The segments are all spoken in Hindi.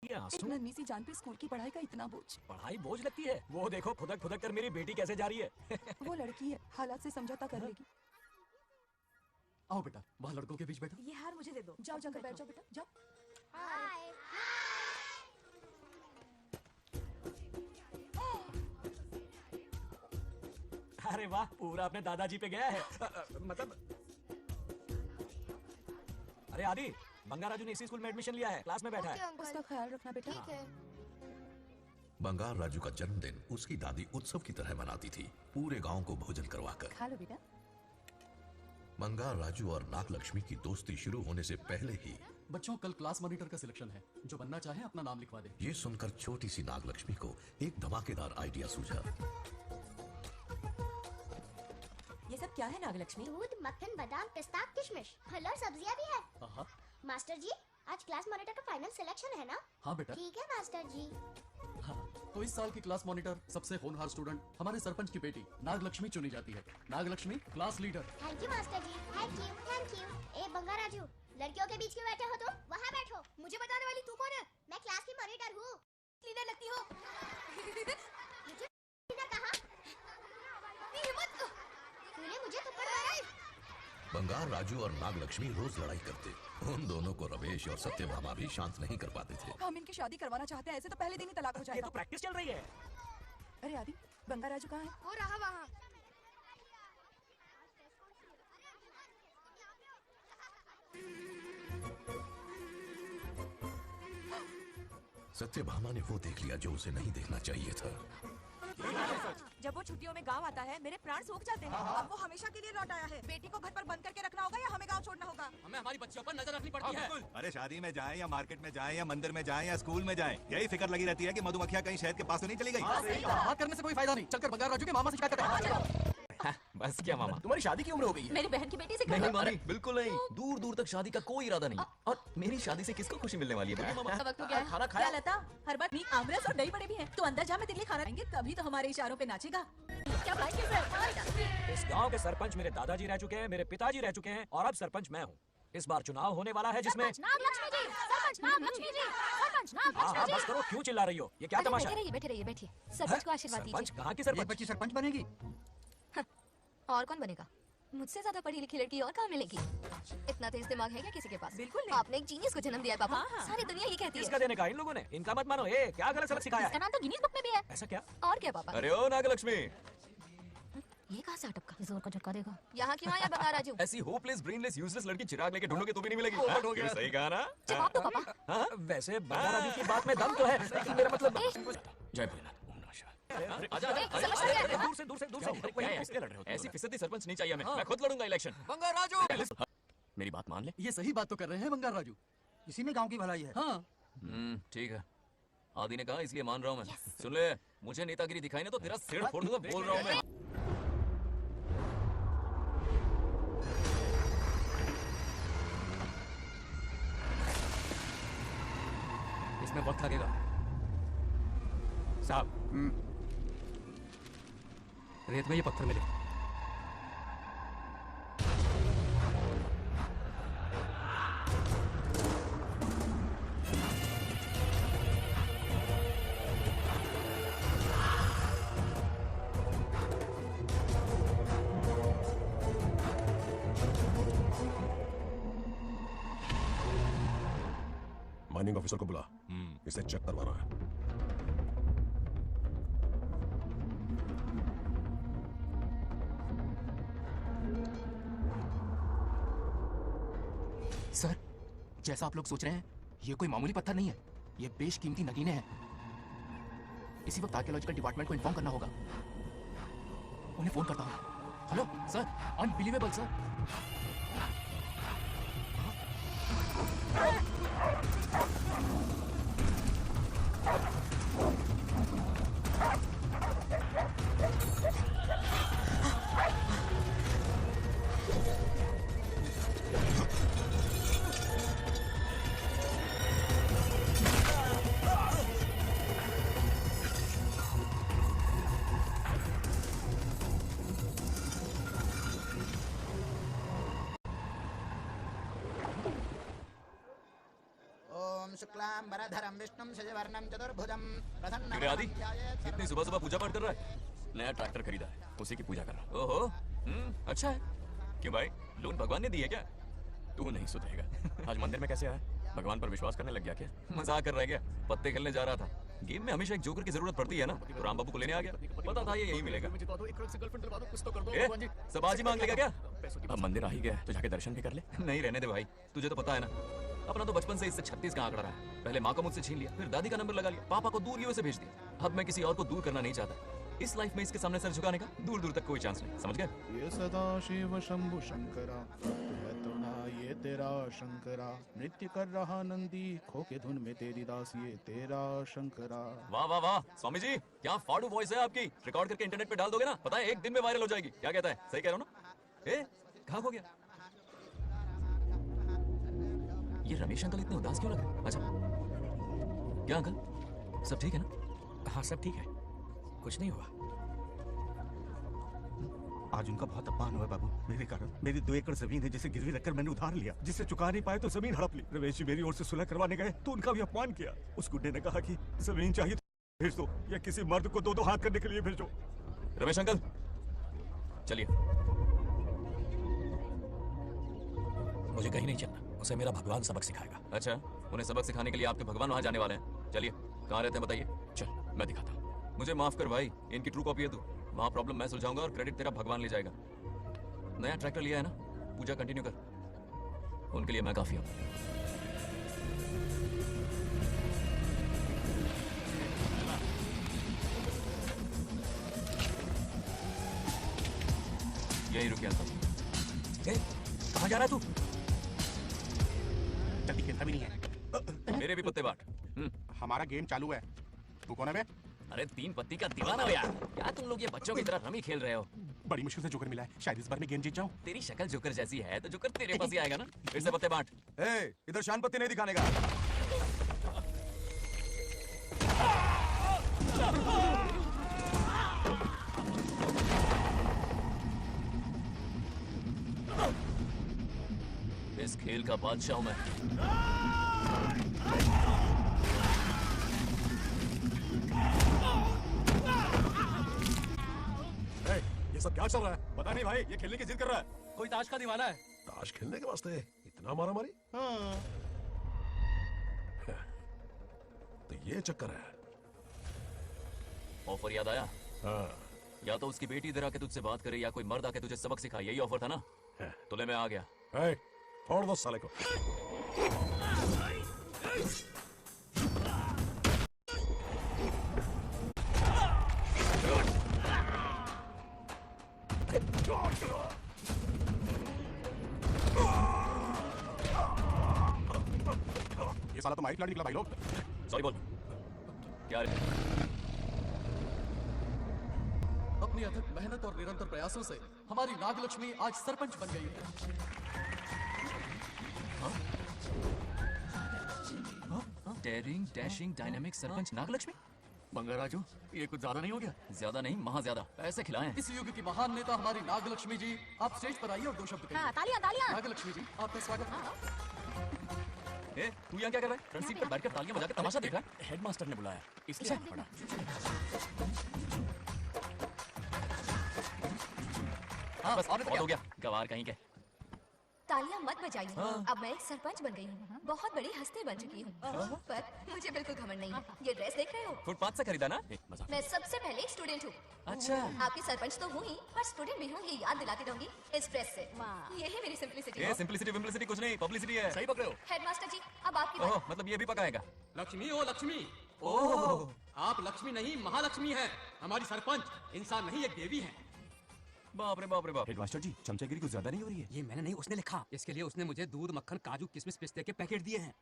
ये आंसू? नन्ही सी जान पे स्कूल की पढ़ाई का इतना बोझ। पढ़ाई बोझ लगती है? वो देखो खुदक खुदक कर मेरी बेटी कैसे जा रही है। वो लड़की है, हालात से समझौता कर लेगी। आओ बेटा, वहाँ लड़कों के बीच बैठो। ये हार मुझे दे दो। जाओ जाकर बैठ जाओ बेटा, जाओ। अरे वाह, पूरा अपने दादाजी पे गया है। मतलब अरे आदि, बंगा राजू ने इसी स्कूल में एडमिशन लिया है, क्लास में बैठा है। उसका ख्याल रखना बेटा। ठीक है। बंगाल राजू का जन्मदिन उसकी दादी उत्सव की तरह मनाती थी, पूरे गांव को भोजन करवाकर। खा लो बेटा। बंगाल राजू और नागलक्ष्मी की दोस्ती शुरू होने से पहले ही बच्चों, कल क्लास मॉनिटर का सिलेक्शन है। जो बनना चाहे अपना नाम लिखवा दे। ये सुनकर छोटी सी नागलक्ष्मी को एक धमाकेदार आइडिया सूझा। ये सब क्या है नागलक्ष्मी? दूध, मक्खन, बादाम, पिस्ता, किशमिश, फल और सब्जियां भी है। हाँ मास्टर जी, आज क्लास मॉनिटर का फाइनल सिलेक्शन है ना? हाँ बेटा। ठीक है मास्टर जी। हाँ, तो इस साल की क्लास मॉनिटर सबसे होनहार स्टूडेंट हमारे सरपंच की बेटी नागलक्ष्मी चुनी जाती है। Nagalakshmi class leader. Thank you master ji, thank you thank you. ए बंगा राजू, लड़कियों के बीच क्यों बैठे हो तुम? वहाँ बैठो। मुझे बताने वाली तू कौन है? मैं क्लास की मॉनिटर हूँ। लीडर लगती हो। मुझे लीडर कहा? तूने मुझे थप्पड़ मारा। बंगाल राजू और नागलक्ष्मी रोज लड़ाई करते। उन दोनों को रमेश और सत्यभामा भी शांत नहीं कर पाते थे। हम इनकी शादी करवाना चाहते हैं, ऐसे तो पहले दिन ही तलाक हो ये जाएगा। तो प्रैक्टिस चल रही है। अरे आदि, बंगा राजू कहाँ है? वो रहा वहाँ। सत्यभामा ने वो देख लिया जो उसे नहीं देखना चाहिए था। जब वो छुट्टियों में गांव आता है, मेरे प्राण सूख जाते हैं। अब वो हमेशा के लिए लौट आया है। बेटी को घर पर बंद करके रखना होगा या हमें गांव छोड़ना होगा? हमें हमारी बच्चियों पर नजर रखनी पड़ती है। अरे शादी में जाएं या मार्केट में जाएं या मंदिर में जाएं या स्कूल में जाएं, यही फिक्र लगी रहती है कि मधुमक्खियां कहीं शहद के पास तो नहीं चली गई। बात करने से कोई फायदा नहीं। चलकर बंगाल राजू के मामा से शिकायत करते हैं। बस क्या मामा, तुम्हारी शादी की उम्र हो गई है। मेरी बहन की बेटी से नहीं मानी, बिल्कुल नहीं। दूर दूर तक शादी का कोई इरादा नहीं। और मेरी शादी से किसको खुशी मिलने वाली है? बोलिए मामा। वक्त हो गया है। खाना खाया? क्या लता, हर बार मीट, आमरस और दही बड़े भी हैं। तो अंदर जा, मैं तेरे लिए खाना लाएंगे, तभी तो हमारे इशारों पे नाचेगा। क्या भाई के सर? इस गांव के सरपंच मेरे दादाजी रह चुके हैं, मेरे पिताजी रह चुके हैं और अब सरपंच मैं हूँ। इस बार चुनाव होने वाला है जिसमें नागलक्ष्मी जी, सरपंच नागलक्ष्मी जी, सरपंच हाँ हाँ नागलक्ष्मी बस करो, क्यों चिल्ला रही हो? ये क्या तमाशा है? बैठे रहिए बैठिए। सरपंच को आशीर्वाद सरपंच दीजिए। कहाँ की सरपंच? बच्ची सरपंच बनेगी। और कौन बनेगा? मुझसे ज्यादा पढ़ी लिखी लड़की और कहाँ मिलेगी? इतना तेज दिमाग है क्या किसी के पास? बिल्कुल नहीं। आपने एक जीनियस को जन्म दिया है पापा। हाँ, हाँ। सारी दुनिया ये कहती है। किसका देने का? इन लोगों ने। इनका मत मानो। ए, क्या गलत सलत सिखाया इसका है? नाम तो गिनीज बुक में भी है। ऐसा क्या? और क्या पापा? अरे ओ नागलक्ष्मी, ये कहाँ से अटक का? जोर का झटका देगा। यहाँ क्यों आया बंगा राजू? ऐसी होपलेस ब्रेनलेस यूजलेस लड़की चिराग लेके ढूंढोगे तो भी नहीं मिलेगी। हो हाँ? गया। ये सही कहा ना? जवाब दो पापा। हाँ, वैसे बंगा राजू की बात में दम तो है, लेकिन मेरा मतलब जय भोलेनाथ, ओम नमः शिवाय। अरे, आजा, आजा, समझ आजा, गया। आजा, दूर से दूर से दूर से। क्या है? किसके लड़ रहे हो? ऐसी फिसदी सरपंच नहीं चाहिए हमें। मैं खुद लड़ूंगा इलेक्शन। बंगाल राजू, मेरी बात मान ले। ये सही बात तो कर रहे हैं बंगाल राजू। इसी में गांव की भलाई है। हाँ, ठीक है। आदि ने कहा इसलिए मान रहा हूँ मैं। सुन ले, मुझे नेतागिरी दिखाई ना तो तेरा सिर फोड़ दूंगा। बोल रहा हूँ मैं। इसमें वक्त लगेगा साहब। रेत में ये पत्थर मिले। माइनिंग ऑफिसर को बुला, इसे चेक करवाना है। सर, जैसा आप लोग सोच रहे हैं, ये कोई मामूली पत्थर नहीं है। ये बेशकीमती नगीने हैं। इसी वक्त आर्कियोलॉजिकल डिपार्टमेंट को इन्फॉर्म करना होगा। उन्हें फोन करता हूँ। Hello sir, unbelievable sir. शुक्लांबरधरं विष्णुं शशिवर्णं चतुर्भुजं अरे आदि, इतनी सुबह सुबह पूजा पाठ कर रहा है? नया ट्रैक्टर खरीदा है, उसी की पूजा कर रहा है। ओहो, अच्छा है। क्यों भाई, लोन भगवान ने दी है क्या? तू नहीं सुधरेगा। आज मंदिर में कैसे आया? भगवान पर विश्वास करने लग गया क्या? मजाक कर रहा है क्या? पत्ते खेलने जा रहा था। गेम में हमेशा एक जोकर की जरूरत पड़ती है ना, तो राम बाबू को लेने आ गया। पता था ये यही मिलेगा। सब आज ही मांग लेगा क्या? अब मंदिर आ ही गया तो जाके दर्शन भी कर ले। नहीं रहने दे भाई, तुझे तो पता है ना, अपना तो बचपन से इससे 36 का आंकड़ा रहा है। पहले माँ को मुझसे छीन लिया, फिर दादी का नंबर लगा लिया, पापा को दूर से भेज दिया। अब मैं किसी और को दूर करना नहीं चाहता। इस लाइफ में इसके सामने सर झुकाने का दूर दूर तक कोई चांस नहीं, समझ गए? ये सदा शिव शंभु शंकरा, है तो ना ये तेरा शंकरा, नृत्य कर रहा नंदी, खो के धुन में तेरी दास ये तेरा शंकरा। वाह वाह वाह, स्वामी जी क्या फाड़ू वॉइस है आपकी। रिकॉर्ड करके इंटरनेट पे डाल दोगे ना, पता है एक दिन में वायरल हो जाएगी। क्या कहता है, सही कह रहा हूँ ना? ए, कहाँ खो गया? ये रमेश अंकल इतने उदास क्यों लग रहे हैं? अच्छा, क्या अंकल सब ठीक है ना? हाँ सब ठीक है, कुछ नहीं हुआ। आज उनका बहुत अपमान हुआ बाबू, मेरे कारण। मेरी 2 एकड़ जमीन है जिसे गिरवी रखकर मैंने उधार लिया, जिसे चुका नहीं पाए तो जमीन हड़प ली। रमेश जी मेरी ओर से सुलह करवाने गए तो उनका भी अपमान किया। उस गुड्डे ने कहा कि जमीन चाहिए तो भेज दो या किसी मर्द को 2-2 हाथ करने के लिए भेजो। रमेश अंकल चलिए। मुझे कहीं नहीं चलना, उसे मेरा भगवान सबक सिखाएगा। अच्छा, उन्हें सबक सिखाने के लिए आपके भगवान वहां जाने वाले हैं। चलिए, कहाँ रहते हैं बताइए। चल मैं दिखाता हूँ। मुझे माफ कर भाई, इनकी ट्रू कॉपी है तू। वहाँ प्रॉब्लम मैं सुलझाऊंगा और क्रेडिट तेरा भगवान ले जाएगा। नया ट्रैक्टर लिया है ना, पूजा कंटिन्यू कर, उनके लिए मैं काफी हूँ। यही रुकिया था। कहाँ जा रहा तू? जल्दी खेलता भी नहीं है। मेरे भी पत्ते बांट। हमारा गेम चालू है, तू कौन है बे? अरे 3 पत्ती का दीवाना हो यार। क्या तुम लोग ये बच्चों की तरह रमी खेल रहे हो? बड़ी मुश्किल से जोकर मिला है, शायद इस बार मैं गेम जीत जाऊं। तेरी शक्ल जोकर जैसी है तो जोकर तेरे पास ही आएगा ना। फिर से पत्ते बांट। इधर शान पत्ती नहीं दिखाने का। इस खेल का बादशाह हूं मैं। ये सब क्या चल रहा है? पता नहीं भाई, ये खेलने की जिद कर रहा है। कोई ताश का दीवाना है। ताश खेलने के वास्ते इतना मारा मारी? तो ये चक्कर है। ऑफर याद आया? हाँ। या तो उसकी बेटी इधर आके तुझसे बात करे या कोई मर्द आके तुझे सबक सिखाए, यही ऑफर था ना? तुले में आ गया। छोड़ दो साले को। ये साला तो माइक खिलाड़ी निकला भाई लोग। सॉरी बोल। क्या रे? अपनी अथक मेहनत और निरंतर प्रयासों से हमारी नागलक्ष्मी आज सरपंच बन गई है। Daring, dashing, dynamic sarpanch Nagalakshmi? Bangaraju, ये कुछ ज्यादा नहीं हो गया? ज्यादा नहीं, महा ज्यादा। पैसे खिलाएं। इस युग की महान नेता हमारी नागलक्ष्मी जी, आप स्टेज पर आइए और 2 शब्द कहिए। तालियां तालियां। नागलक्ष्मी जी, आपका स्वागत है। ए, तू यहाँ क्या कर रहा है? फ्रंट सीट पर बैठकर तालियां बजाकर तमाशा देख रहा है? हेडमास्टर ने बुलाया, इसलिए पड़ा। हाँ बस बहुत हो गया, गवार कहीं के। तालियां मत बजाइए। अब मैं एक सरपंच बन गई हूँ, बहुत बड़ी हस्ती बन चुकी हूँ, पर मुझे बिल्कुल घमंड नहीं है। ये ड्रेस देख रहे हो? फुटपाथ से खरीदा ना? मजाक। मैं सबसे पहले स्टूडेंट हूँ। अच्छा। आपकी सरपंच तो हूँ ही, पर स्टूडेंट भी हूँ, ये याद दिलाती रहूंगी इस ड्रेस से। यही मेरी सिंपलिसिटी ये है। सिंपलिसिटी विम्पलिसिटी कुछ नहीं, पब्लिसिटी है। सही पकड़े हो। हेडमास्टर जी, अब आपकी ओह, बारी। मतलब ये भी पकाएगा? लक्ष्मी ओ लक्ष्मी। ओह, आप लक्ष्मी नहीं महालक्ष्मी हैं। हमारी सरपंच इंसान नहीं, एक देवी है। बाप रे बाप रे बाप। हेडमास्टर जी, चमचागिरी कुछ ज्यादा नहीं हो रही है? ये मैंने नहीं, उसने लिखा। इसके लिए उसने मुझे दूध, मक्खन, काजू, किशमिश, पिस्ते के पैकेट दिए हैं।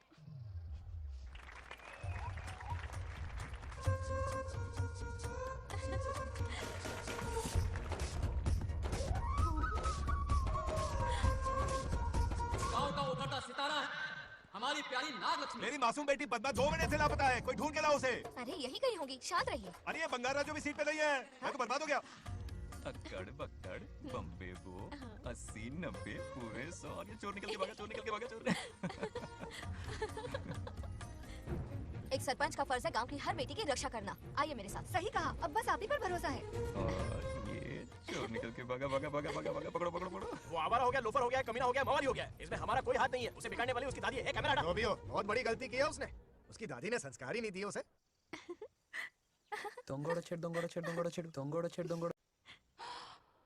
गांव का उभरता सितारा है हमारी प्यारी नागलक्ष्मी। मेरी मासूम बेटी पद्मा 2 महीने से लापता है, कोई ढूंढ के लाओ उसे। अरे यही कहीं होगी, शांत रहिए। अरे ये बंगारा जो भी सीट पे नहीं है, मैं तो बर्बाद हो गया। अक्कड़ बक्कड़ बम्बे बो 80 90 पूरे 100। चोर निकल के भागा, चोर निकल के भागा, चोर। एक सरपंच का फर्ज है गांव की हर बेटी की रक्षा करना। आइए मेरे साथ। सही कहा, अब बस आप ही पर भरोसा है। और ये चोर निकल के भागा भागा भागा भागा भागा, पकड़ो पकड़ो पकड़ो। वो आवारा हो गया, लोफर हो गया, कमीना हो गया, मवाली हो गया। इसमें हमारा कोई हाथ नहीं है। उसे बिगाड़ने वाली उसकी दादी है। कैमरा हटा। जो भी हो, बहुत बड़ी गलती की है उसने। उसकी दादी ने संस्कार ही नहीं दिए उसे।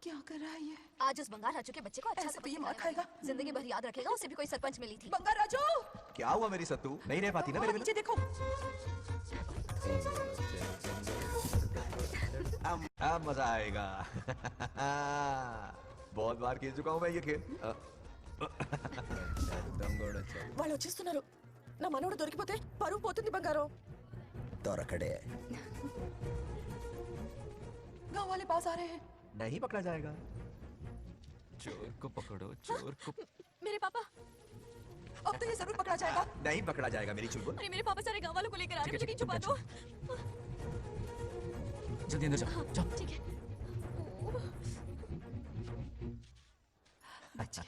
क्या कर रहा है ये? आज उस बंगाल राजू के बच्चे को अच्छा ऐसे तो ये मार खाएगा। जिंदगी भर याद रखेगा। उसे भी कोई सरपंच मिली थी। बंगा राजू, क्या हुआ मेरी सत्तू? नहीं रह पाती ना मेरे बिना? नीचे देखो। अब मजा आएगा। बहुत बार खेल चुका हूँ मैं ये खेल। వాళ్ళు వచ్చేస్తున్నారు. నా మనవడు దొరికిపోతే పరువు పోతుంది బంగారం. దొరకడే. गांव वाले पास आ रहे हैं. नहीं पकड़ा जाएगा। चोर को पकड़ो, चोर को। मेरे पापा, अब तो ये जरूर पकड़ा जाएगा. नहीं पकड़ा जाएगा मेरी चुलबुल। अरे मेरे पापा सारे गांव वालों को लेकर आ रहे हैं। मुझे कहीं छुपा दो। जल्दी अंदर जाओ, जाओ। ठीक है। अच्छा,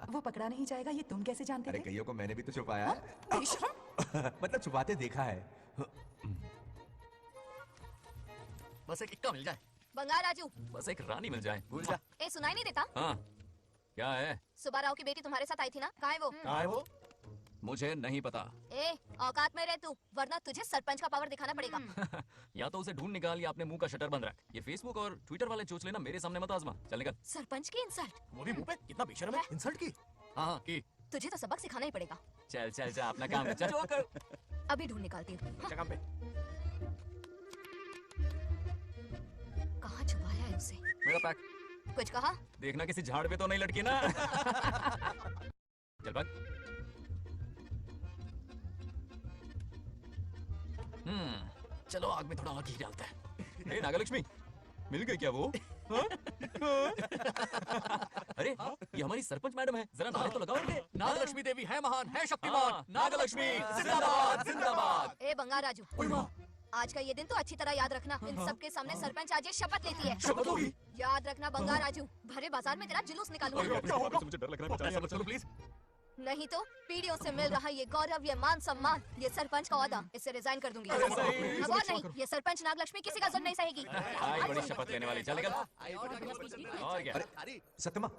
वो पकड़ा नहीं जाएगा ये तुम कैसे जानते अरे थे? कईयों को मैंने भी तो छुपाया है। बेशरम। मतलब छुपाते देखा है। बस एक इक्का मिल जाए। बंगाल राजू, बस एक रानी मिल जाए। भूल जा। ए सुनाई नहीं देता? हाँ, क्या है? सुबह राव की बेटी तुम्हारे साथ आई थी ना? कहाँ है वो? कहाँ है वो? मुझे नहीं पता। ए, औकात में रह तू, वरना तुझे सरपंच का पावर दिखाना पड़ेगा। या तो उसे ढूंढ निकाल या अपने मुंह का शटर बंद रख। ये फेसबुक और ट्विटर वाले चोच लेना मेरे सामने मत आजमा। चल निकल। सरपंच की इंसल्ट। वो भी मुंह पे, कितना बेशर्म है। इंसल्ट की। हाँ की। तुझे तो सबक सिखाना ही पड़ेगा। चल चल चल अपना काम कर। चल। अभी ढूंढ निकालती हूँ। अच्छा काम पे। कहाँ छुपाया है उसे? मेरा पैक। कुछ कहा? देखना किसी झाड़ पे तो नहीं लटकी ना। चल भाग। चलो आग में थोड़ा और घी डालते हैं। ए नागलक्ष्मी, मिल गई क्या वो? हाँ? अरे ये हमारी सरपंच मैडम है, जरा नारे तो लगाओ इनके। नागलक्ष्मी देवी है महान, है शक्तिमान। हाँ, नागलक्ष्मी जिंदाबाद जिंदाबाद। ए बंगाल राजू, आज का ये दिन तो अच्छी तरह याद रखना। इन सबके सामने सरपंच आज ये शपथ लेती है। शपथ होगी? याद रखना बंगाल राजू, भरे बाजार में तेरा जुलूस निकालूंगा। मुझे डर लग रहा है। चलो प्लीज। नहीं तो पीढ़ियों से मिल रहा ये गौरव, ये मान सम्मान, ये सरपंच का ओहदा, इससे रिजाइन कर दूंगी। अब और नहीं, ये सरपंच नागलक्ष्मी किसी का जुल्म नहीं सहेगी। आई बड़ी शपथ लेने वाली। चल निकल। और क्या? अरे सत्यमा,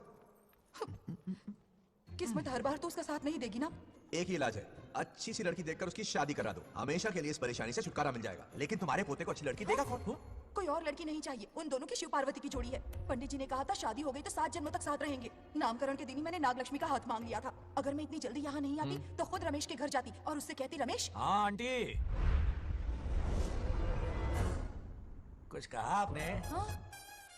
किस्मत हर बार तो उसका साथ नहीं देगी ना। एक ही इलाज है, अच्छी सी लड़की देखकर उसकी शादी करा दो। हमेशा के लिए इस परेशानी से छुटकारा मिल जाएगा। लेकिन तुम्हारे पोते को अच्छी लड़की देगा कौन? कोई और लड़की नहीं चाहिए, उन दोनों की शिव पार्वती की जोड़ी है। पंडित जी ने कहा था शादी हो गई तो 7 जन्मों तक साथ रहेंगे। नामकरण के दिन ही मैंने नागलक्ष्मी का हाथ मांग लिया था। अगर मैं इतनी जल्दी यहाँ नहीं आती तो खुद रमेश के घर जाती और उससे कहती, रमेश। हाँ आंटी, कुछ कहा आपने? हाँ,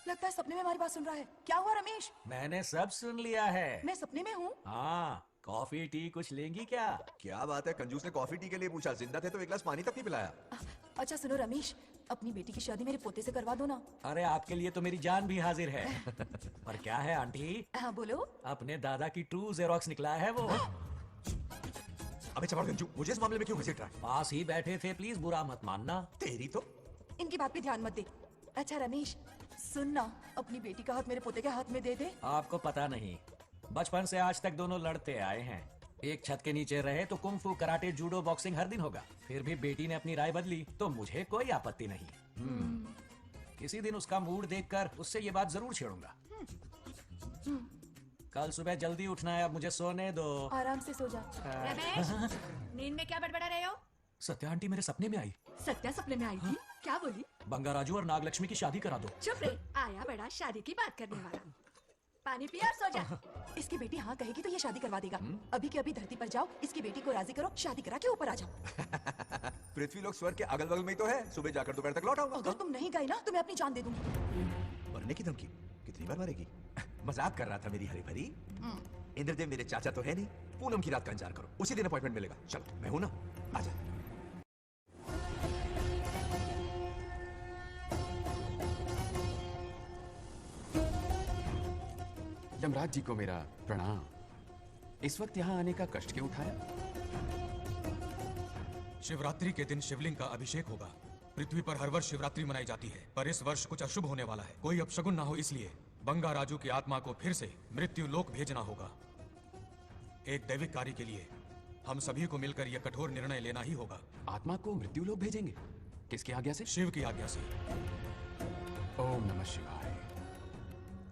लगता है सपने में हमारी बात सुन रहा है। क्या हुआ रमेश? मैंने सब सुन लिया है। मैं सपने में हूँ? हाँ, कॉफी टी कुछ लेंगी क्या? क्या बात है, कंजूस ने कॉफी टी के लिए पूछा। जिंदा थे तो एक गिलास पानी तक नहीं पिलाया। अच्छा सुनो रमेश, अपनी बेटी की शादी मेरे पोते से करवा दो ना। अरे आपके लिए तो मेरी जान भी हाजिर है। पर क्या है आंटी? हाँ बोलो। अपने दादा की ट्रू जेरोक्स निकला है वो। अबे चमार गंजू, मुझे इस मामले में क्यों घसीट रहा है? पास ही बैठे थे, प्लीज बुरा मत मानना। तेरी तो। इनकी बात पे ध्यान मत दे। अच्छा रमेश सुन ना, अपनी बेटी का हाथ मेरे पोते के हाथ में दे दे। आपको पता नहीं, बचपन से आज तक दोनों लड़ते आए हैं। एक छत के नीचे रहे तो कुंफू, कराटे, जूडो, बॉक्सिंग हर दिन होगा। फिर भी बेटी ने अपनी राय बदली तो मुझे कोई आपत्ति नहीं। किसी दिन उसका मूड देखकर उससे ये बात जरूर छेड़ूंगा। कल सुबह जल्दी उठना है, अब मुझे सोने दो। आराम से सो जा। रमेश, नींद में क्या बड़बड़ा रहे हो? सत्या आंटी मेरे सपने में आई। सत्या सपने में आई थी? क्या बोली? बंगा राजू और नागलक्ष्मी की शादी करा दो। चुप रे, आया बड़ा शादी की बात करने वाला। पानी पिया और सो जा। इसकी बेटी हाँ कहेगी तो ये शादी करवा देगा। अभी के अभी धरती पर जाओ, इसकी बेटी को राजी करो, शादी करा के ऊपर आ जाओ। पृथ्वी लोग स्वर्ग के अगल बगल में ही तो है। सुबह जाकर दोपहर तक लौट आऊंगा। अगर तुम नहीं गए ना तो मैं अपनी जान दे दूंगी। मरने की धमकी? कितनी बार मरेगी? मजाक कर रहा था मेरी हरी भरी। इंद्रदेव मेरे चाचा तो है नहीं। पूनम की रात का इंतजार करो, उसी दिन अपॉइंटमेंट मिलेगा। चलो मैं हूं ना, आजा। यमराज जी को मेरा प्रणाम। इस वक्त यहाँ आने का कष्ट क्यों उठाया? शिवरात्रि के दिन शिवलिंग का अभिषेक होगा। पृथ्वी पर हर वर्ष शिवरात्रि मनाई जाती है, पर इस वर्ष कुछ अशुभ होने वाला है। कोई अपशगुन ना हो इसलिए बंगा राजू की आत्मा को फिर से मृत्यु लोक भेजना होगा। एक दैविक कार्य के लिए हम सभी को मिलकर यह कठोर निर्णय लेना ही होगा। आत्मा को मृत्यु लोक भेजेंगे? किसकी आज्ञा से? शिव की आज्ञा से। ओम नमः शिवाय।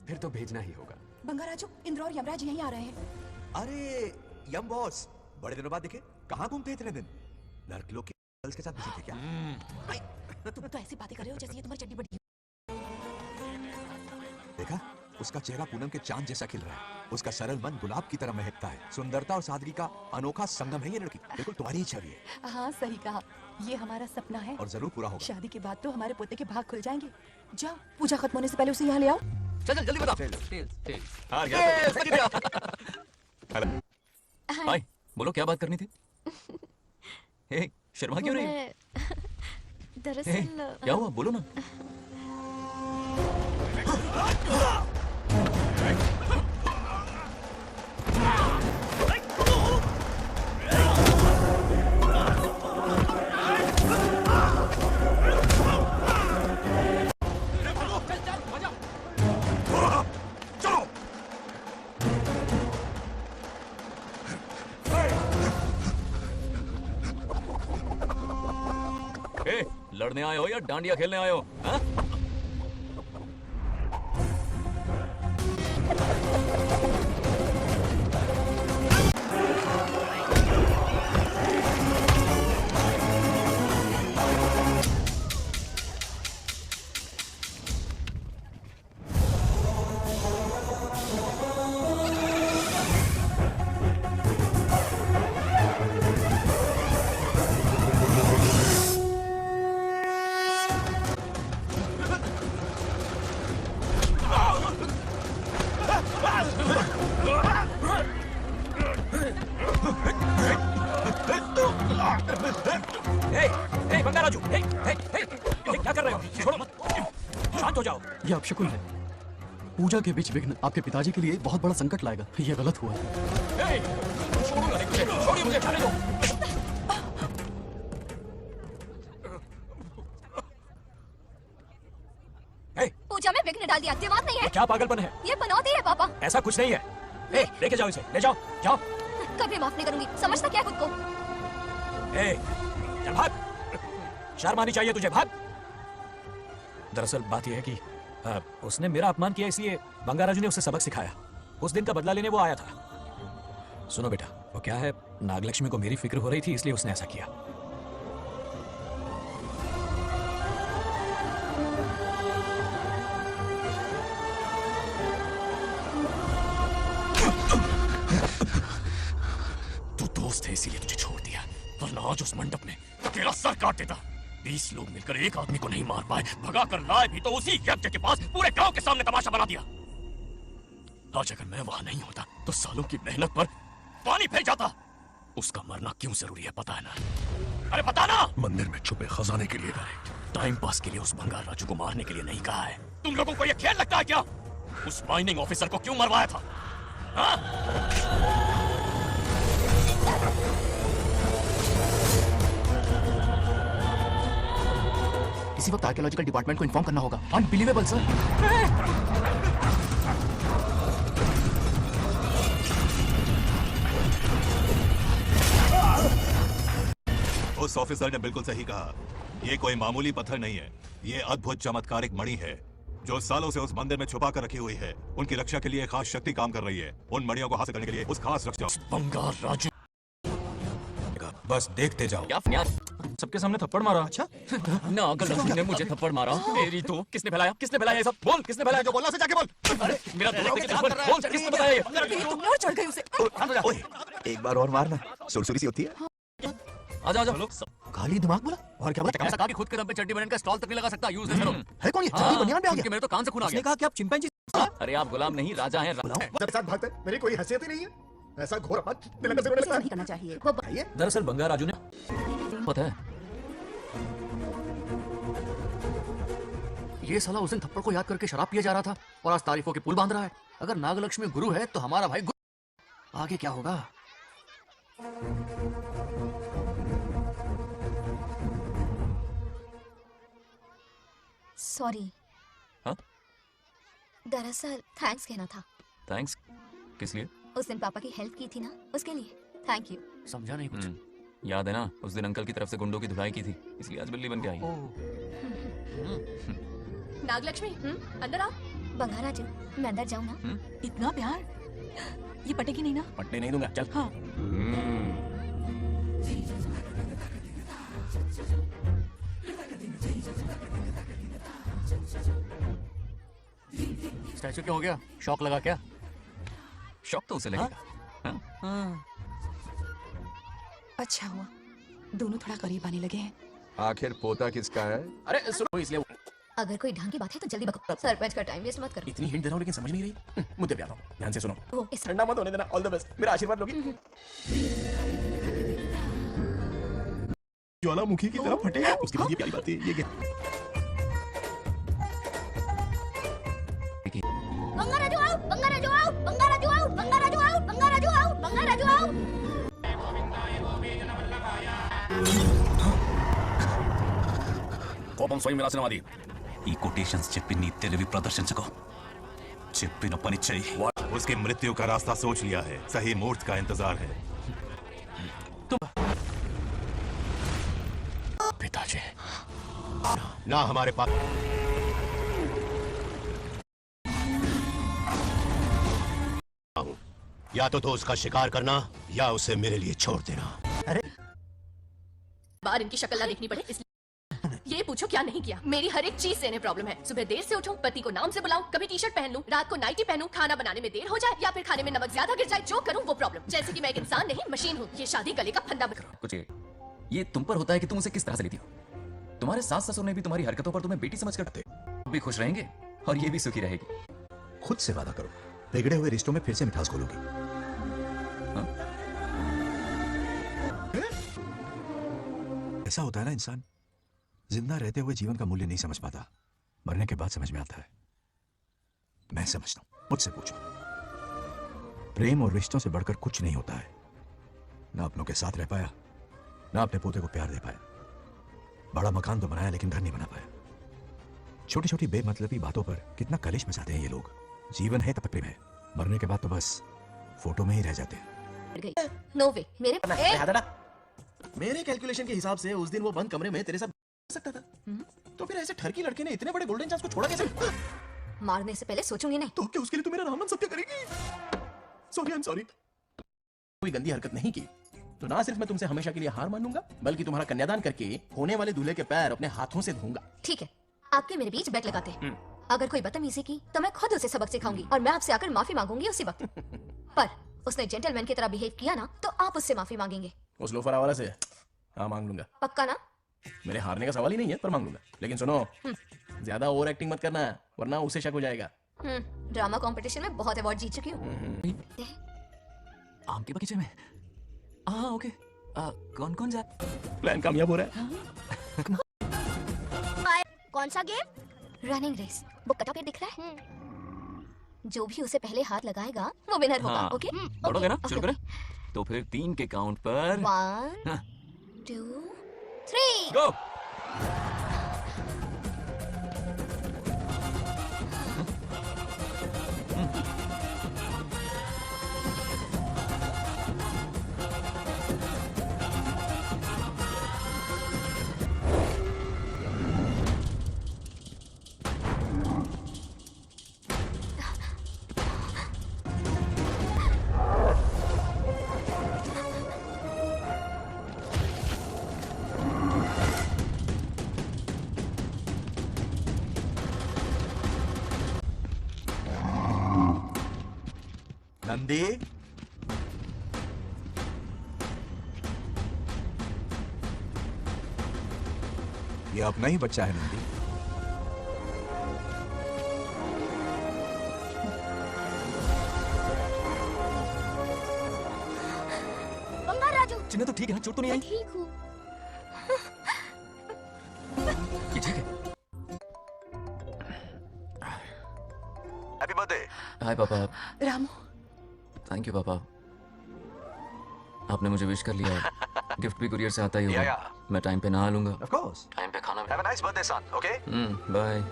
फिर तो भेजना ही होगा। बंगाराजू, इंद्र और यमराज यहीं आ रहे हैं। अरे यम बॉस, बड़े दिनों बाद दिखे। कहाँ घूमते इतने दिन? नर्क लोग के गर्ल्स के साथ बिजी थे क्या? तुम तो ऐसी बातें कर रहे हो जैसे ये तुम्हारी चड्डी बड़ी। देखा, उसका चेहरा पूनम के चांद जैसा खिल रहा है। उसका सरल मन गुलाब की तरह महकता है। सुंदरता और सादगी का अनोखा संगम है ये लड़की। बिल्कुल तुम्हारी ही छवि है। हाँ सही कहा, ये हमारा सपना है और जरूर पूरा होगा। शादी के बाद तो हमारे पोते के भाग खुल जाएंगे। जाओ, पूजा खत्म होने से पहले उसे यहाँ ले आओ। चल जल्दी बता। हेलो हाय, बोलो क्या बात करनी थी? हे, शर्मा क्यों नहीं? दरअसल क्या हुआ, बोलो ना। लड़ने आए हो या डांडिया खेलने आए हो? हाँ? बंगाराजू, ये क्या कर रहे हो? छोड़ो मत, शांत हो जाओ। यह अपशकुन है। पूजा के बीच विघ्न आपके पिताजी के लिए बहुत बड़ा संकट लाएगा। यह गलत हुआ। छोड़ूंगा नहीं तुझे, छोड़िए मुझे, जाने दो। पूजा में विघ्न डाल दिया, दिमाग नहीं है? क्या पागलपन है? ये बनौती है पापा। ऐसा कुछ नहीं है। लेके जाओ इसे, ले जाओ, जाओ। कभी माफ नहीं करूंगी, समझता क्या खुद को? चल भाग, शर्म आनी चाहिए तुझे, भाग। दरअसल बात यह है कि उसने मेरा अपमान किया, इसलिए बंगाराजू ने उसे सबक सिखाया। उस दिन का बदला लेने वो आया था। सुनो बेटा, वो क्या है, नागलक्ष्मी को मेरी फिक्र हो रही थी, इसलिए उसने ऐसा किया। तू दोस्त है इसीलिए तुझे छोड़ दिया, वरना आज उस मंडप में अकेला सर काट देता। 20 लोग मिलकर एक आदमी को नहीं मार पाए, भगा कर लाए भी तो उसी यज्ञ के पास पूरे गांव के सामने तमाशा बना दिया। आज अगर मैं वहां नहीं होता तो सालों की मेहनत पर पानी फेर जाता। उसका मरना क्यों जरूरी है पता है ना? अरे बता ना। मंदिर में छुपे खजाने के लिए करे, टाइम पास के लिए उस बंगार राजू को मारने के लिए नहीं कहा है। तुम लोगों को यह खेल लगता है क्या? उस माइनिंग ऑफिसर को क्यों मरवाया था? इसी वक्त आर्कियोलॉजिकल डिपार्टमेंट को इन्फॉर्म करना होगा। Unbelievable sir. उस ऑफिसर ने बिल्कुल सही कहा। ये कोई मामूली पत्थर नहीं है, ये अद्भुत चमत्कारिक मणि है जो सालों से उस मंदिर में छुपा कर रखी हुई है। उनकी रक्षा के लिए खास शक्ति काम कर रही है। उन मणियों को हासिल करने के लिए उस खास रक्षा बंगार राजू। बस देखते जाओ। क्या सबके सामने थप्पड़ मारा? अच्छा नागलक्ष्मी ने मुझे थप्पड़ मारा। मेरी तो किसने फैलाया? किसने फैलाया ये सब? बोल किसने फैलाया? जो बोलना से जाके बोल। अरे मेरा बोल, किसने बताया ये? तुमने और चढ़ गई उसे। एक बार और मारना, सुरसुरी सी होती है। आजा आजा। खाली दिमाग बोला और क्या बोला? ऐसा कहा कि खुद के दम पे चड्डी बनियान का स्टॉल तक नहीं लगा सकता। यूज नहीं करो। है कौन ये? चड्डी बनियान पे आ गया? मेरे तो कान से खून आ गया। उसने कहा कि आप चिंपैंजी। अरे आप गुलाम नहीं राजा हैं। जब साथ भागते मेरी कोई हैसियत ही नहीं है। ऐसा घोर अपमान तिलक से नहीं करना चाहिए। वो बताइए। दरअसल बंगार राजू ने पता है ये साला उस दिन थप्पड़ को याद करके शराब पिए जा रहा था और आज तारीफों के पुल बांध रहा है। अगर नागलक्ष्मी गुरु है तो हमारा भाई गुरु। आगे क्या होगा? सॉरी। हाँ? दरअसल थैंक्स कहना था। थैंक्स किस लिए? उस दिन पापा की हेल्प की थी ना, उसके लिए। Thank you. समझा नहीं कुछ। याद है ना उस दिन अंकल की तरफ से गुंडों की धुलाई की थी, इसलिए आज बिल्ली बन के आई। नागलक्ष्मी अंदर आओ। बंगाराजू मैं अंदर जाऊँ ना? इतना प्यार ये पटेगी नहीं ना? पटने नहीं दूंगा, चल। हाँ। स्टैचू क्या हो गया? शॉक लगा क्या? शॉक तो उसे लगेगा। हाँ? अच्छा हुआ दोनों थोड़ा करीब आने लगे हैं। आखिर पोता किसका है? अरे सुनो, इसलिए अगर कोई ढंग की बात है तो जल्दी बको। सरपंच का टाइम वेस्ट मत करो। इतनी हिंट दे रहा हूँ लेकिन समझ नहीं रही। मुद्दे पे आता हूँ, ध्यान से सुनो। ओ, इस ठंडा मत होने देना। ऑल द बेस्ट, मेरा आशीर्वाद लोगी। ज्वालामुखी की तरह फटेगा। उसके बाद ये प्यारी बात है, ये क्या? बंगाराजू आओ, बंगाराजू आओ, बंगाराजू आओ, बंगाराजू आओ, बंगाराजू आओ, बंगाराजू आओ। కోపం స్వయం వినాశనవాది. ఈ కొటేషన్స్ చెప్పి నీ తెలివి ప్రదర్శించుకో. చెప్పిన పని చెయ్యి. उसकी मृत्यु का रास्ता सोच लिया है, सही मुहूर्त का इंतजार है. पिताजी ना हमारे पास या तो उसका शिकार करना या उसे मेरे लिए छोड़ देना. बार इनकी शक्ल ना देखनी पड़े इसलिए ये पूछो क्या नहीं किया। मेरी हर एक चीज से इन्हें प्रॉब्लम है। सुबह देर से उठूं, पति को नाम से बुलाऊं, कभी टी शर्ट पहन लूं, रात को नाइटी पहनूं, खाना बनाने में देर हो जाए या फिर खाने में नमक ज्यादा गिर जाए, जो करूं वो प्रॉब्लम। जैसे कि मैं एक इंसान नहीं मशीन हूँ। ये शादी गले का फंदा करो। कुछ ये तुम पर होता है कि तुम उसे किस तरह से लेती हो। तुम्हारे सास ससुर ने भी तुम्हारी हरकतों पर तुम्हें बेटी समझ कर थे। भी खुश रहेंगे और ये भी सुखी रहेगी। खुद से वादा करो, बिगड़े हुए रिश्तों में फिर से मिठास घोलोगी। ऐसा होता है ना, इंसान जिंदा रहते हुए जीवन का मूल्य नहीं समझ पाता, मरने के बाद समझ में आता है। मैं समझता हूं, मुझसे पूछो। प्रेम और रिश्तों से बढ़कर कुछ नहीं होता है। ना अपनों के साथ रह पाया, ना अपने पोते को प्यार दे पाया। बड़ा मकान तो बनाया लेकिन घर नहीं बना पाया। छोटी छोटी बेमतलबी बातों पर कितना कलेश मचाते हैं ये लोग। जीवन है तब प्रेम है, मरने के बाद तो बस फोटो में ही रह जाते हैं। नो वे मेरे मेरे कैलकुलेशन के हिसाब से उस दिन वो बंद कमरे में तेरे साथ सकता था। तो फिर ऐसे ठरकी लड़के ने इतने बड़े गोल्डन चांस को छोड़ा कैसे? मारने से पहले सोचूंगी नहीं। तो क्या उसके लिए तू मेरा नाम सत्य करेगी? Sorry, I am sorry. कोई गंदी हरकत नहीं की तो ना सिर्फ मैं तुमसे हमेशा के लिए हार मानूंगा, बल्कि तुम्हारा कन्यादान करके होने वाले दूल्हे के पैर अपने हाथों से धोऊंगा। ठीक है, आपके मेरे बीच बैट लगाते हैं। अगर कोई बदतमीजी की तो मैं खुद उसे सबक सिखाऊंगी और मैं आपसे आकर माफी मांगूंगी उसी वक्त। पर उसने जेंटलमैन की तरह बिहेव किया ना तो आप उससे माफी मांगेंगे। उस लोफर वाला से हाँ मांग लूंगा। पक्का ना? मेरे हारने का सवाल ही नहीं है, पर मांग लूंगा। लेकिन सुनो, ज्यादा ओवर एक्टिंग मत करना, वरना उसे शक हो जाएगा। ड्रामा कंपटीशन में बहुत अवार्ड जीत चुकी हूँ। आम के बगीचे में? हाँ ओके। कौन कौन जा? प्लान कामयाब हो रहा है। कौन सा गेम? Running race. वो कटआउट दिख रहा है? जो भी उसे पहले हाथ लगाएगा वो विनर होगा। ओके? दौड़ोगे ना? शुरू करें? तो फिर 3 के काउंट पर 1 2 3 गो। नंदी, ये अपना ही बच्चा है नंदी। बंगाराजू चिन्ह तो ठीक है ना? चोट तो नहीं आई? ठीक हूँ। ये ठीक है। Happy birthday. हाय पापा। रामू थैंक यू पापा, आपने मुझे विश कर लिया है। गिफ्ट भी कुरियर से आता ही होगा। मैं टाइम पे नहा लूंगा। Of course. टाइम पे खाना। Have a nice birthday, son. Okay? Bye.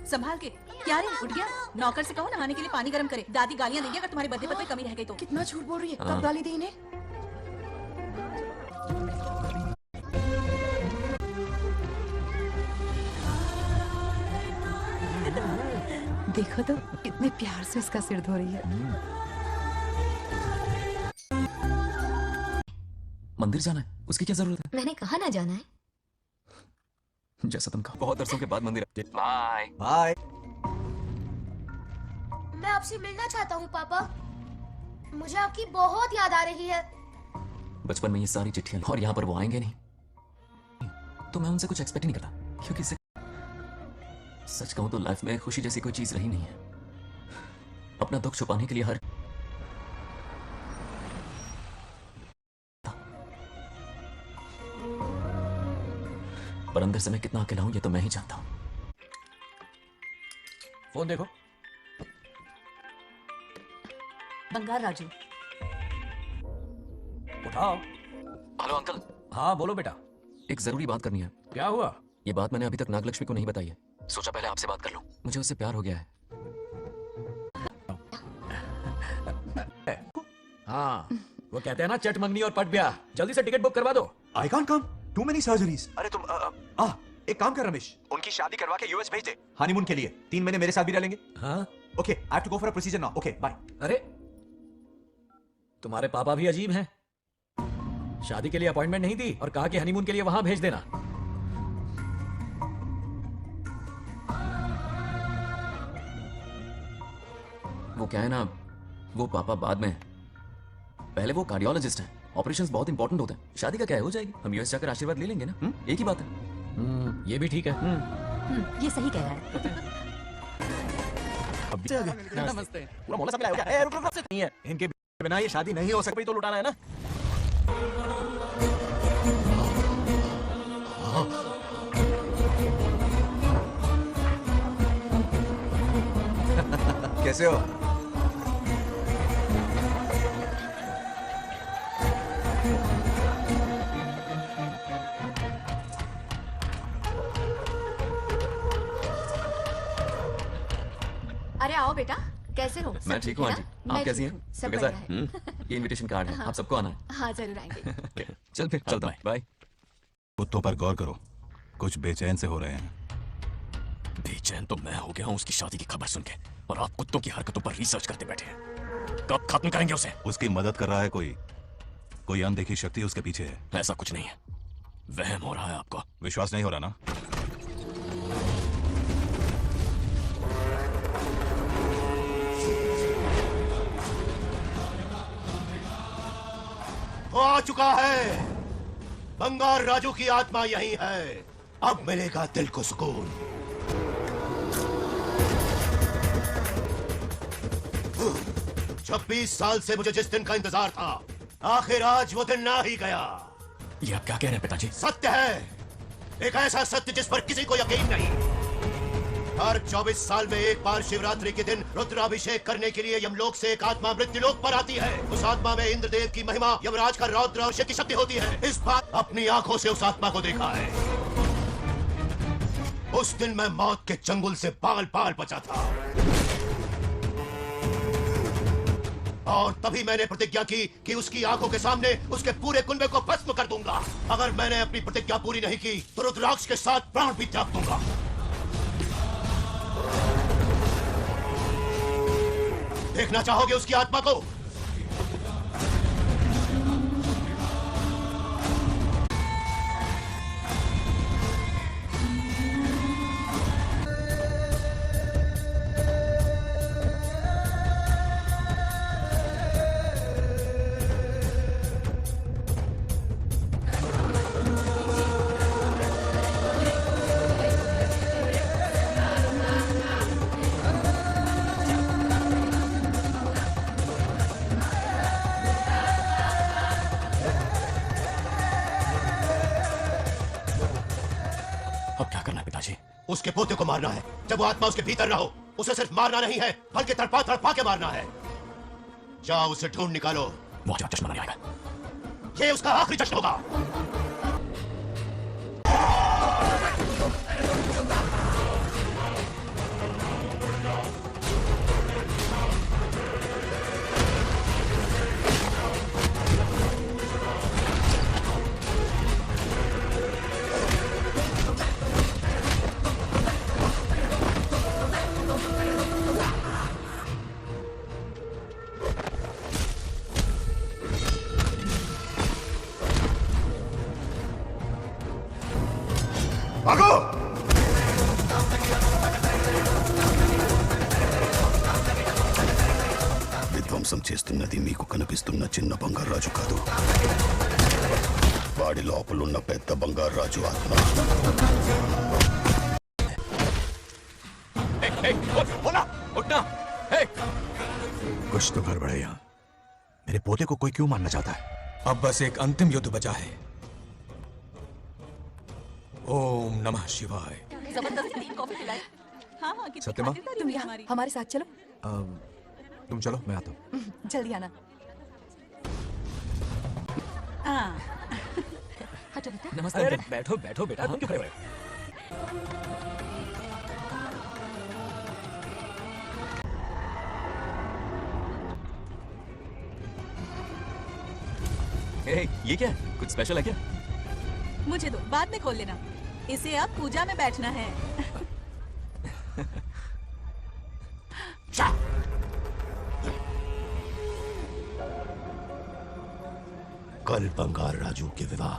संभाल के। क्या रे, उठ गया? नौकर से कहो नहाने के लिए पानी गर्म करे। दादी गालियां देंगे अगर तुम्हारे बर्थडे पर कोई कमी रह गई तो। कितना झूठ बोल रही है, कब गाली दी इन्हें? देखो तो कितने प्यार से उसका सिर धो रही है। मंदिर जाना है, उसकी क्या जरूरत है? मैंने कहा ना जाना है। जैसा तुम कहो, बहुत अरसों के बाद मंदिर। Bye bye. मैं आपसे मिलना चाहता हूँ पापा। मुझे आपकी बहुत याद आ रही है। बचपन में ये सारी चिट्ठियां और यहाँ पर वो आएंगे नहीं, तो मैं उनसे कुछ एक्सपेक्ट नहीं करता, क्योंकि सच कहूं तो लाइफ में खुशी जैसी कोई चीज रही नहीं है। अपना दुख छुपाने के लिए हर पर अंदर से मैं कितना अकेला हूं ये तो मैं ही जानता हूं। फोन देखो। बंगार राजू। उठाओ। Hello uncle. हाँ बोलो बेटा। एक जरूरी बात करनी है। क्या हुआ? ये बात मैंने अभी तक नागलक्ष्मी को नहीं बताई है, सोचा पहले आपसे बात कर लूं। मुझे उससे प्यार हो गया है। हाँ, वो कहते हैं ना चट मंगनी और पट ब्याह। जल्दी से टिकट बुक करवा दो। I can't come, too many surgeries. अरे तुम एक काम कर रमेश, उनकी शादी करवा के यूएस भेज दे हनीमून के लिए। 3 महीने मेरे साथ भी रह लेंगे। हाँ okay, I have to go for a procedure now. Okay bye. अरे तुम्हारे पापा भी अजीब हैं। शादी के लिए अपॉइंटमेंट नहीं दी और कहा कि हनीमून के लिए वहां भेज देना। वो क्या है ना, वो पापा बाद में, पहले वो कार्डियोलॉजिस्ट हैं। ऑपरेशंस बहुत इंपॉर्टेंट होते हैं। शादी का क्या है, हो जाएगी। हम यूएस जाकर आशीर्वाद ले लेंगे ना। एक ही बात है। ये भी ठीक है। ये सही कह रहा है। नमस्ते। पूरा मोहल्ला सब मिला हो गया। रुक नहीं है, इनके बिना ये शादी नहीं हो सकती। तो लुटाना है ना। कैसे हो? अरे आओ बेटा, कैसे हो? मैं ठीक हूँ आंटी, आप कैसी हैं? सब कैसा बढ़िया है। ये इनविटेशन कार्ड है, आप सबको आना है। हाँ जरूर आएंगे। चल फिर चलता हूँ, बाय। कुत्तों पर गौर करो, कुछ बेचैन से हो रहे हैं। बेचैन तो मैं हो गया हूँ उसकी शादी की खबर सुन के, और आप कुत्तों की हरकतों पर रिसर्च करते बैठे हैं। कब खत्म करेंगे उसे? उसकी मदद कर रहा है कोई अनदेखी शक्ति उसके पीछे है। ऐसा कुछ नहीं है, वहम हो रहा है आपको। विश्वास नहीं हो रहा ना? वो आ चुका है। बंगार राजू की आत्मा यही है। अब मिलेगा दिल को सुकून। 26 साल से मुझे जिस दिन का इंतजार था, आखिर आज वो दिन ना ही गया। ये आप क्या कह रहे हैं पिताजी? सत्य है, एक ऐसा सत्य जिस पर किसी को यकीन नहीं। हर 24 साल में एक बार शिवरात्रि के दिन रुद्राभिषेक करने के लिए यमलोक से एक आत्मा मृत्युलोक पर आती है। उस आत्मा में इंद्रदेव की महिमा, यमराज का रौद्र और शक्ति शक्ति होती है। इस बार अपनी आंखों से उस आत्मा को देखा है। उस दिन मैं मौत के चंगुल से बाल बाल बचा था, और तभी मैंने प्रतिज्ञा की कि उसकी आंखों के सामने उसके पूरे कुनबे को भस्म कर दूंगा। अगर मैंने अपनी प्रतिज्ञा पूरी नहीं की तो रुद्राक्ष के साथ प्राण भी त्याग दूंगा। देखना चाहोगे उसकी आत्मा को? उसके पोते को मारना है। जब वो आत्मा उसके भीतर ना हो, उसे सिर्फ मारना नहीं है बल्कि तड़पा तड़पा के मारना है। जाओ उसे ढूंढ निकालो। वो जश्न मनाने आएगा। ये उसका आखिरी जश्न होगा। మాంసం చేస్తున్నది మీకు కనిపిస్తున్న చిన్న బంగారు రాజు కాదు, వాడి లోపలున్న పెద్ద బంగారు రాజు ఆత్మ. उठना। हे! कुछ तो गड़बड़ है यहाँ। मेरे पोते को कोई क्यों मारना चाहता है? अब बस एक अंतिम युद्ध बचा है। ओम नमः शिवाय। जबरदस्ती 3 कॉफी पिलाई। हाँ हाँ कितनी सत्यमा? खातिरदारी तुम यहाँ हमारे साथ चलो। तुम चलो, मैं आता हूँ। जल्दी आना। हटो बेटा। नमस्ते। अरे बैठो बैठो बेटा, तुम क्यों खड़े हो रहे हो? हे, ये क्या है? कुछ स्पेशल है क्या? मुझे दो, बाद में खोल लेना। इसे अब पूजा में बैठना है। कल बंगार राजू के विवाह